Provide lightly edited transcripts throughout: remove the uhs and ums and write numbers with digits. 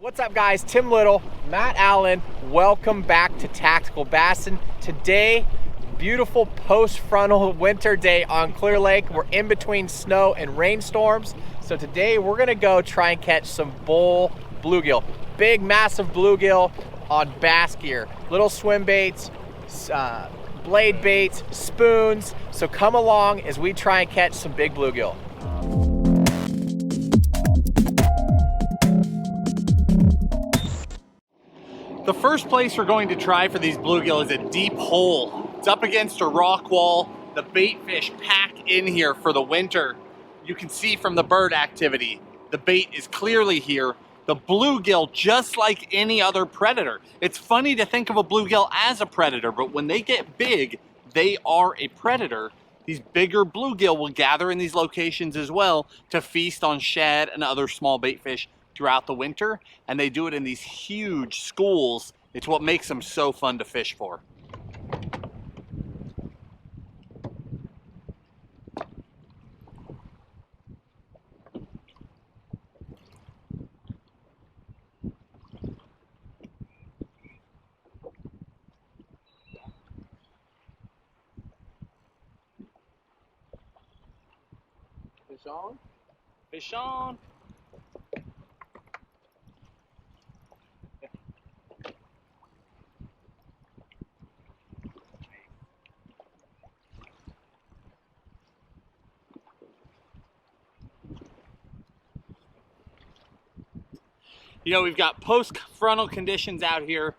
What's up guys, Tim Little, Matt Allen, welcome back to Tactical Bassin. Today, beautiful post-frontal winter day on Clear Lake. We're in between snow and rainstorms. So today we're gonna go try and catch some bull bluegill. Big, massive bluegill on bass gear. Little swim baits, blade baits, spoons. So come along as we try and catch some big bluegill. The first place we're going to try for these bluegill is a deep hole. It's up against a rock wall. The bait fish pack in here for the winter. You can see from the bird activity, the bait is clearly here. The bluegill, just like any other predator. It's funny to think of a bluegill as a predator, but when they get big, they are a predator. These bigger bluegill will gather in these locations as well to feast on shad and other small bait fish throughout the winter, and they do it in these huge schools. It's what makes them so fun to fish for. Fish on? Fish on! You know, we've got post-frontal conditions out here.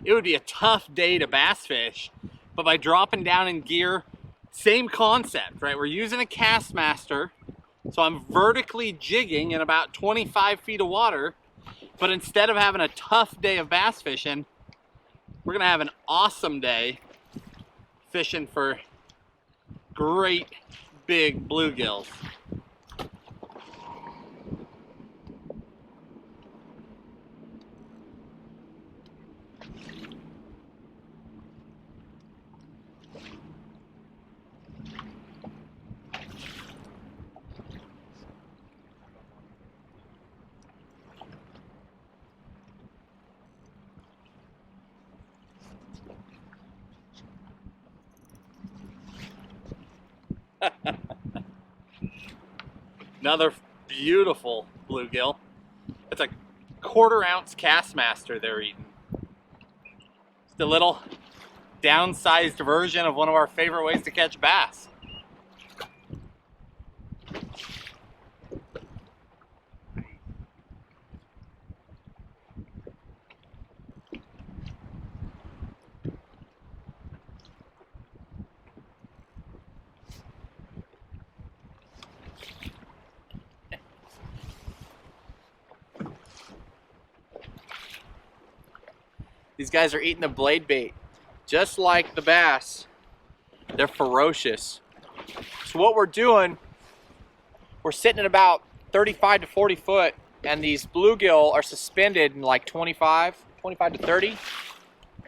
It would be a tough day to bass fish, but by dropping down in gear, same concept, right? We're using a Castmaster, so I'm vertically jigging in about 25 feet of water, but instead of having a tough day of bass fishing, we're gonna have an awesome day fishing for great big bluegills. Another beautiful bluegill. It's a 1/4 ounce Castmaster they're eating. It's the little downsized version of one of our favorite ways to catch bass. These guys are eating the blade bait. Just like the bass, they're ferocious. So what we're doing, we're sitting at about 35 to 40 foot, and these bluegill are suspended in like 25 to 30.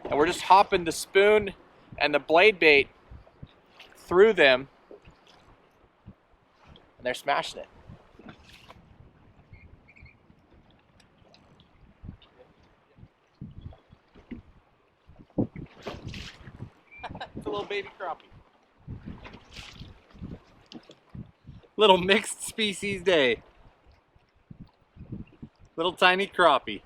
And we're just hopping the spoon and the blade bait through them, and they're smashing it. It's a little baby crappie. Little mixed species day. Little tiny crappie.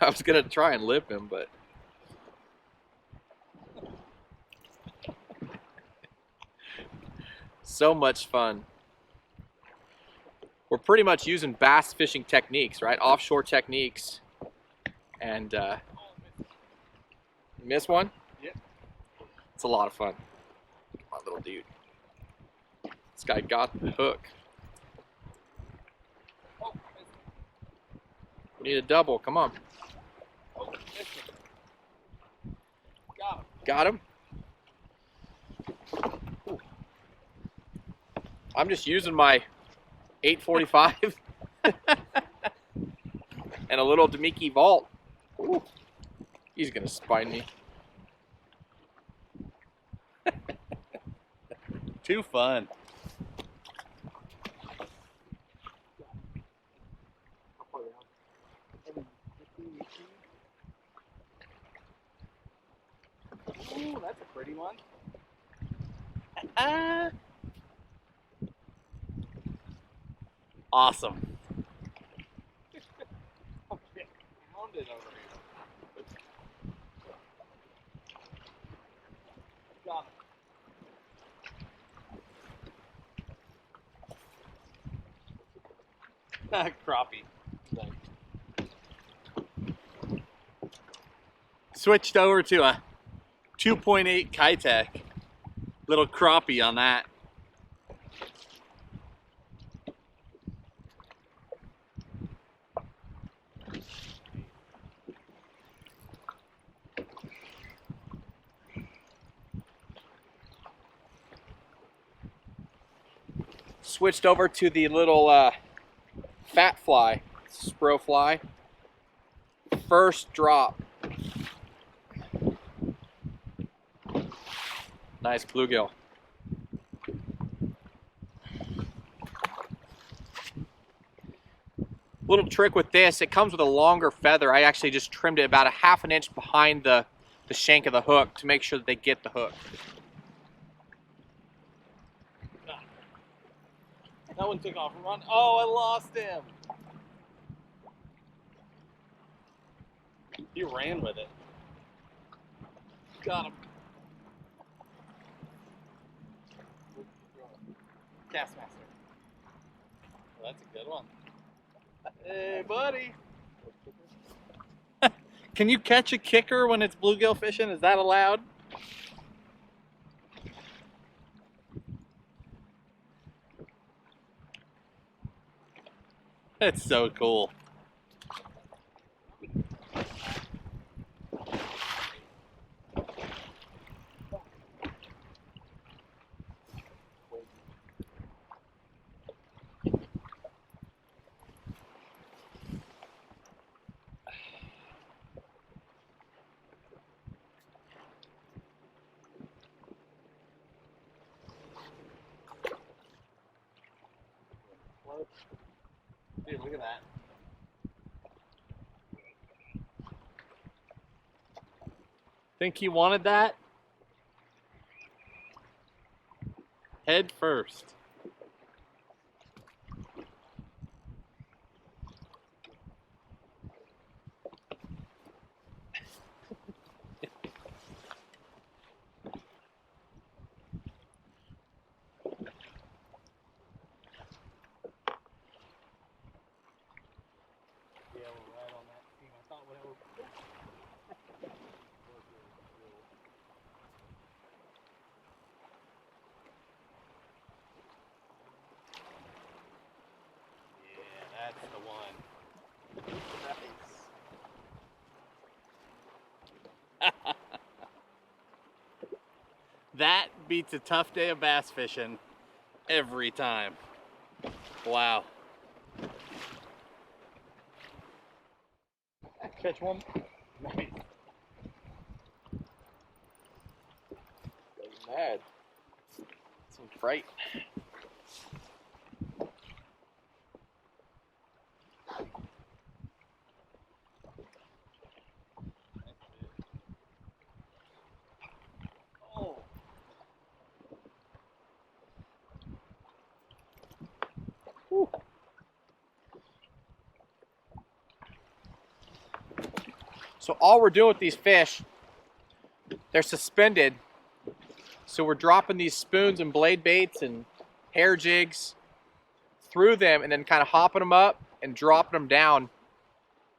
I was gonna try and lip him, but so much fun. We're pretty much using bass fishing techniques, right? Offshore techniques. And you miss one? Yep. It's a lot of fun. Come on, little dude. This guy got the hook. We need a double, come on. Got him. Ooh. I'm just using my 845 And a little Demiki vault. Ooh, he's gonna spine me. Too fun. Ooh, that's a pretty one. Awesome. I'm getting pounded over here. Got him. Crappie. Switched over to a 2.8 Kitech. Little crappie on that. Switched over to the little fat fly, spro fly. First drop. Nice bluegill. Little trick with this, it comes with a longer feather. I actually just trimmed it about a ½ inch behind the shank of the hook to make sure that they get the hook. That one took off and run. Oh, I lost him. He ran with it. Got him. Cast master. Well, that's a good one. Hey, buddy. Can you catch a kicker when it's bluegill fishing? Is that allowed? That's so cool. Dude, look at that. Think he wanted that? Head first. That's the one. Nice. That beats a tough day of bass fishing every time. Wow. Catch one. Nice. Mad. Some fright. Oh. Whew. So all we're doing with these fish, they're suspended. So we're dropping these spoons and blade baits and hair jigs through them and then kind of hopping them up and dropping them down.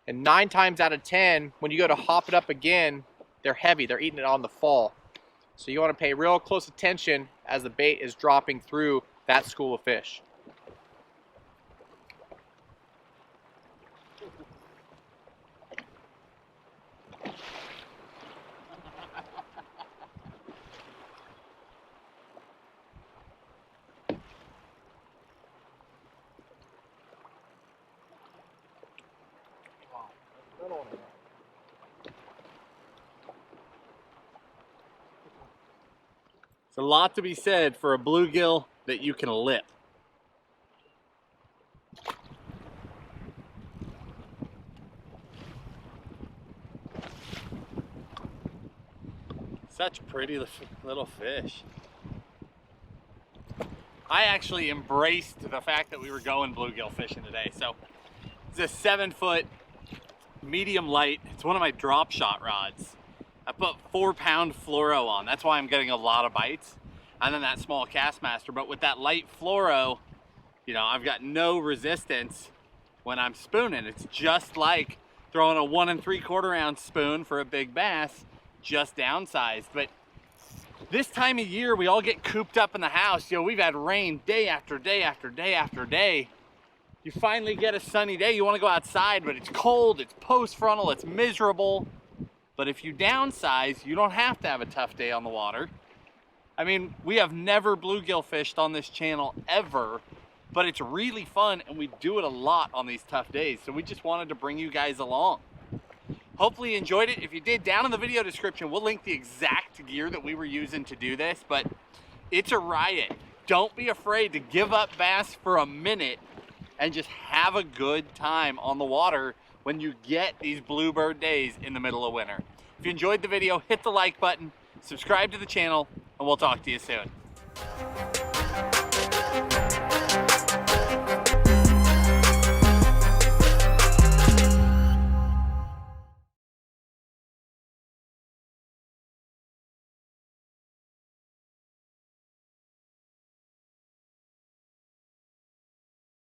And 9 times out of 10, when you go to hop it up again, they're heavy. They're eating it on the fall. So you want to pay real close attention as the bait is dropping through that school of fish. It's a lot to be said for a bluegill that you can lip. Such pretty little fish. I actually embraced the fact that we were going bluegill fishing today. So it's a 7-foot medium light. It's one of my drop shot rods. I put 4-pound fluoro on. That's why I'm getting a lot of bites. And then that small Castmaster. But with that light fluoro, you know, I've got no resistance when I'm spooning. It's just like throwing a 1 3/4 ounce spoon for a big bass, just downsized. But this time of year, we all get cooped up in the house. You know, we've had rain day after day after day after day. You finally get a sunny day, you want to go outside, but it's cold, it's post-frontal, it's miserable. But if you downsize, you don't have to have a tough day on the water. I mean, we have never bluegill fished on this channel ever, but it's really fun and we do it a lot on these tough days. So we just wanted to bring you guys along. Hopefully you enjoyed it. If you did, down in the video description, we'll link the exact gear that we were using to do this, but it's a riot. Don't be afraid to give up bass for a minute and just have a good time on the water when you get these bluebird days in the middle of winter. If you enjoyed the video, hit the like button, subscribe to the channel, and we'll talk to you soon.